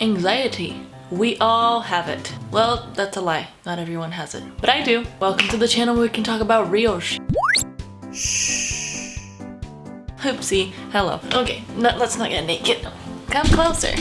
Anxiety. We all have it. Well, that's a lie. Not everyone has it. But I do. Welcome to the channel where we can talk about real shh. Oopsie. Hello. Okay, let's not get naked. Come closer.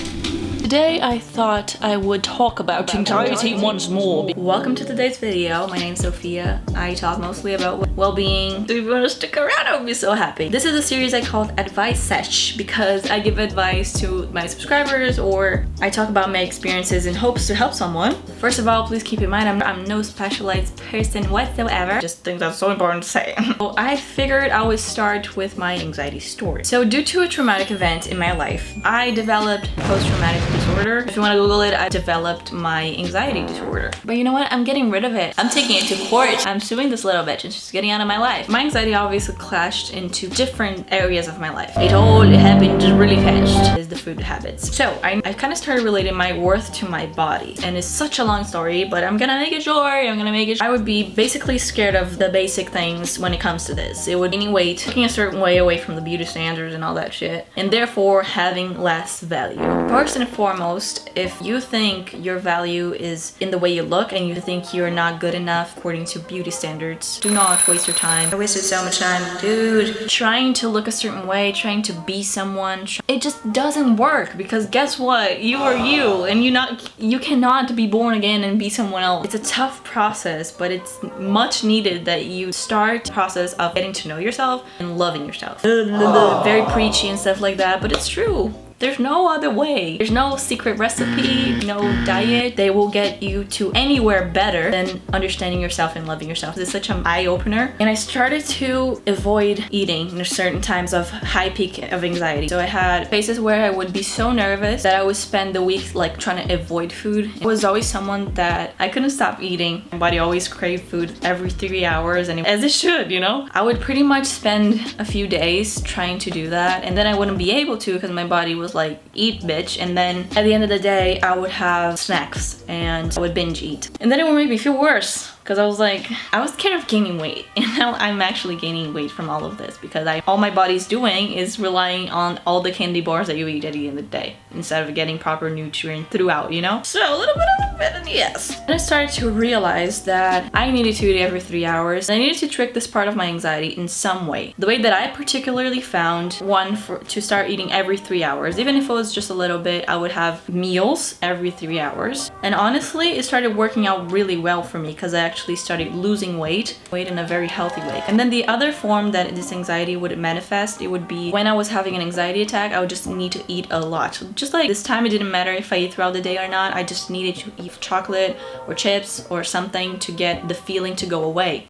Today I thought I would talk about anxiety once more. Welcome to today's video. My name's Sophia. I talk mostly about well-being. So if you want to stick around, I would be so happy. This is a series I called Advice Sesh because I give advice to my subscribers or I talk about my experiences in hopes to help someone. First of all, please keep in mind I'm no specialized person whatsoever. Just think that's so important to say. So I figured I would start with my anxiety story. So due to a traumatic event in my life, I developed post-traumatic disorder. If you want to Google it, I developed my anxiety disorder. But you know what? I'm getting rid of it. I'm taking it to court. I'm suing this little bitch and she's getting out of my life. My anxiety obviously clashed into different areas of my life. It all happened just really fast. Is the food habits. So I kind of started relating my worth to my body. And it's such a long story, but I'm gonna make it short. I would be basically scared of the basic things when it comes to this. It would gain weight, looking a certain way away from the beauty standards and all that shit. And therefore having less value. First and foremost, if you think your value is in the way you look and you think you're not good enough according to beauty standards, do not waste your time. I wasted so much time, dude. Trying to look a certain way, trying to be someone, it just doesn't work because guess what? You are you and you cannot be born again and be someone else. It's a tough process, but it's much needed that you start the process of getting to know yourself and loving yourself. Very preachy and stuff like that, but it's true. There's no other way. There's no secret recipe, no diet. They will get you to anywhere better than understanding yourself and loving yourself. It's such an eye-opener. And I started to avoid eating in certain times of high peak of anxiety. So I had phases where I would be so nervous that I would spend the week like trying to avoid food. I was always someone that I couldn't stop eating. My body always craved food every 3 hours, and as it should, you know? I would pretty much spend a few days trying to do that, and then I wouldn't be able to because my body was like, eat bitch, and then at the end of the day I would have snacks and I would binge eat, and then it would make me feel worse because I was like, I was scared of gaining weight, and now I'm actually gaining weight from all of this because all my body's doing is relying on all the candy bars that you eat at the end of the day instead of getting proper nutrient throughout, you know? So a little bit of a bit and yes. And I started to realize that I needed to eat every 3 hours. I needed to trick this part of my anxiety in some way. The way that I particularly found to start eating every 3 hours, even if it was just a little bit, I would have meals every 3 hours. And honestly, it started working out really well for me because I actually started losing weight in a very healthy way. And then the other form that this anxiety would manifest, it would be when I was having an anxiety attack, I would just need to eat a lot. Just like this time, it didn't matter if I eat throughout the day or not. I just needed to eat chocolate or chips or something to get the feeling to go away.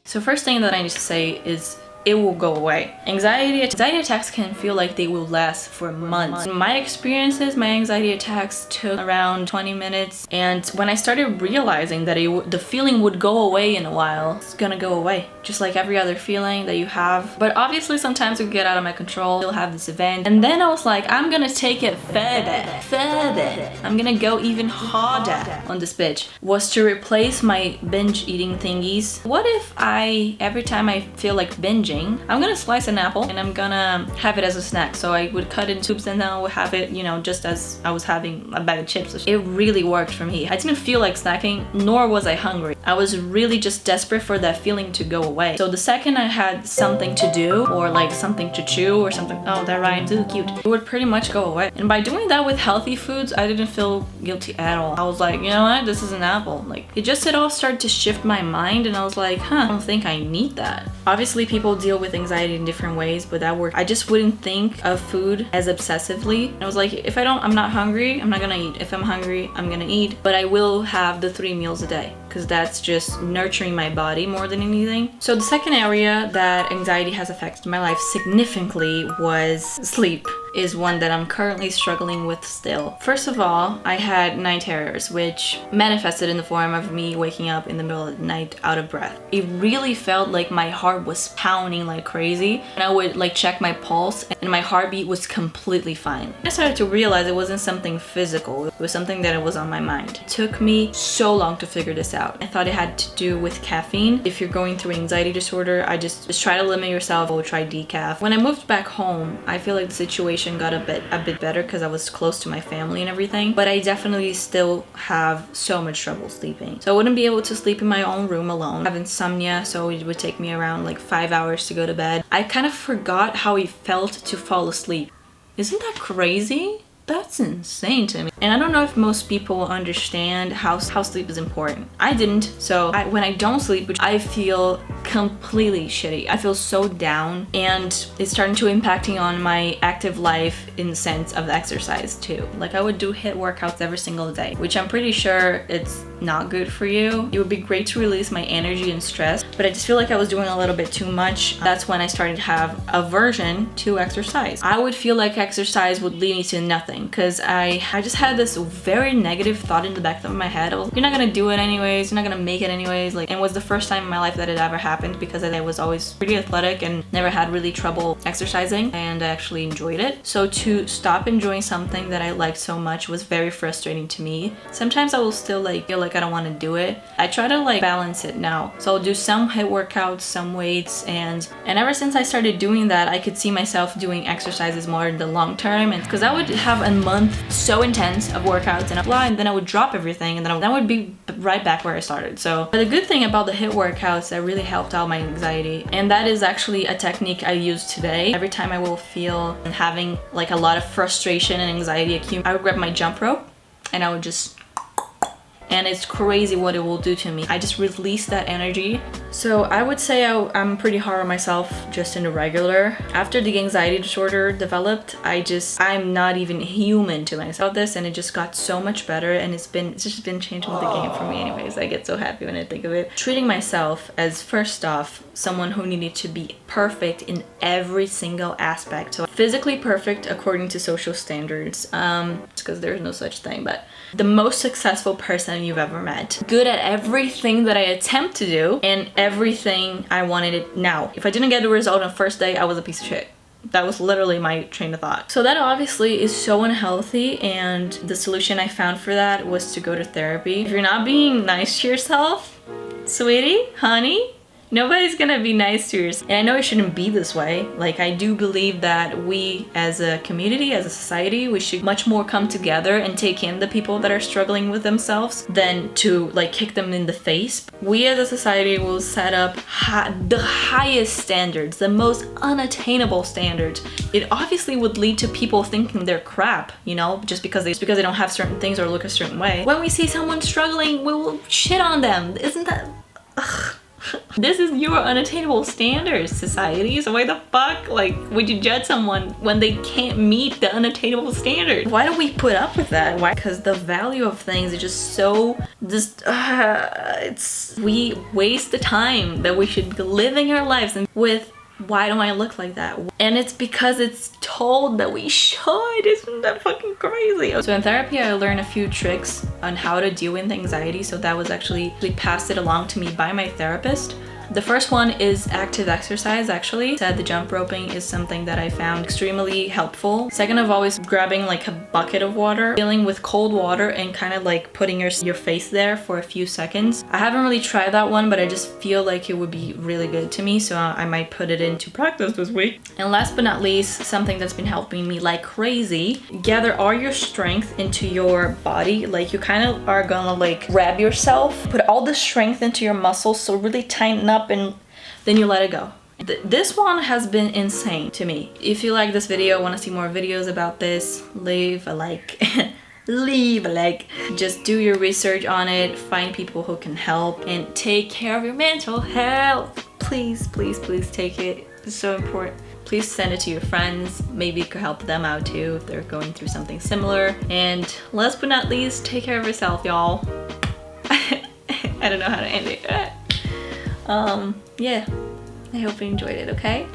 So first thing that I need to say is it will go away. Anxiety attacks can feel like they will last for months. In my experiences, my anxiety attacks took around 20 minutes, and when I started realizing that the feeling would go away in a while, it's gonna go away. Just like every other feeling that you have. But obviously sometimes it would get out of my control. You'll have this event. And then I was like, I'm gonna take it further. I'm gonna go even harder on this bitch. Was to replace my binge eating thingies. What if every time I feel like binging, I'm gonna slice an apple and I'm gonna have it as a snack. So I would cut it in tubes and then I would have it, you know, just as I was having a bag of chips. It really worked for me. I didn't feel like snacking, nor was I hungry. I was really just desperate for that feeling to go away. So the second I had something to do or like something to chew or something, oh, that rhymes, ooh, cute, it would pretty much go away. And by doing that with healthy foods, I didn't feel guilty at all. I was like, you know what, this is an apple. Like it all started to shift my mind, and I was like, I don't think I need that. Obviously people deal with anxiety in different ways, but that worked. I just wouldn't think of food as obsessively. I was like, if I'm not hungry, I'm not gonna eat. If I'm hungry, I'm gonna eat, but I will have the 3 meals a day because that's just nurturing my body more than anything. So the second area that anxiety has affected my life significantly was sleep. is one that I'm currently struggling with still. First of all, I had night terrors, which manifested in the form of me waking up in the middle of the night out of breath. It really felt like my heart was pounding like crazy, and I would like check my pulse and my heartbeat was completely fine. I started to realize it wasn't something physical, it was something that was on my mind. It took me so long to figure this out. I thought it had to do with caffeine. If you're going through anxiety disorder, I just try to limit yourself or try decaf. When I moved back home, I feel like the situation got a bit better because I was close to my family and everything, but I definitely still have so much trouble sleeping. So I wouldn't be able to sleep in my own room alone. I have insomnia, so it would take me around like 5 hours to go to bed. I kind of forgot how it felt to fall asleep. Isn't that crazy? That's insane to me. And I don't know if most people understand how sleep is important. I didn't. So when I don't sleep, I feel completely shitty. I feel so down, and it's starting to impacting on my active life in the sense of exercise too. Like I would do HIIT workouts every single day, which I'm pretty sure it's not good for you. It would be great to release my energy and stress, but I just feel like I was doing a little bit too much. That's when I started to have aversion to exercise. I would feel like exercise would lead me to nothing because I just had this very negative thought in the back of my head. You're not gonna do it anyways, you're not gonna make it anyways. Like, and it was the first time in my life that it ever happened because I was always pretty athletic and never had really trouble exercising, and I actually enjoyed it. So to stop enjoying something that I liked so much was very frustrating to me. Sometimes I will still like feel like I don't want to do it. I try to like balance it now. So I'll do some HIIT workouts, some weights, and ever since I started doing that, I could see myself doing exercises more in the long term. And because I would have a month so intense of workouts and apply, and then I would drop everything, and then I would be right back where I started. So but the good thing about the HIIT workouts that really helped out my anxiety, and that is actually a technique I use today. Every time I will feel having like a lot of frustration and anxiety accumulate, I would grab my jump rope and I would just, and it's crazy what it will do to me. I just release that energy. So I would say I'm pretty hard on myself just in the regular. After the anxiety disorder developed, I'm not even human to myself about this, and it just got so much better, and it's just been changing the game for me anyways. I get so happy when I think of it. Treating myself as, first off, someone who needed to be perfect in every single aspect. So physically perfect according to social standards, because there's no such thing, but the most successful person you've ever met. Good at everything that I attempt to do and everything I wanted it now. If I didn't get the result on the first day, I was a piece of shit. That was literally my train of thought. So that obviously is so unhealthy, and the solution I found for that was to go to therapy. If you're not being nice to yourself, sweetie, honey, nobody's gonna be nice to yourself. And I know it shouldn't be this way. Like, I do believe that we as a community, as a society, we should much more come together and take in the people that are struggling with themselves than to like kick them in the face. We as a society will set up the highest standards, the most unattainable standards. It obviously would lead to people thinking they're crap, you know, just because they don't have certain things or look a certain way. When we see someone struggling, we will shit on them. Isn't that... Ugh. This is your unattainable standards, society. So why the fuck, like, would you judge someone when they can't meet the unattainable standard? Why do we put up with that? Why? Because the value of things is just so, we waste the time that we should be living our lives and with, why don't I look like that? And it's because it's told that we should. Isn't that fucking crazy? So in therapy, I learned a few tricks on how to deal with anxiety. So that was actually passed it along to me by my therapist. The first one is active exercise, actually. Said the jump roping is something that I found extremely helpful. Second of always grabbing like a bucket of water, filling with cold water and kind of like putting your face there for a few seconds. I haven't really tried that one, but I just feel like it would be really good to me, so I might put it into practice this week. And last but not least, something that's been helping me like crazy, gather all your strength into your body. Like, you kind of are gonna like grab yourself, put all the strength into your muscles, so really tighten up, and then you let it go. This one has been insane to me. If you like this video, want to see more videos about this, leave a like. Leave a like. Just do your research on it, find people who can help, and take care of your mental health. Please, please, please take it. It's so important. Please send it to your friends. Maybe it could help them out too if they're going through something similar. And last but not least, take care of yourself, y'all. I don't know how to end it. Yeah, I hope you enjoyed it, okay?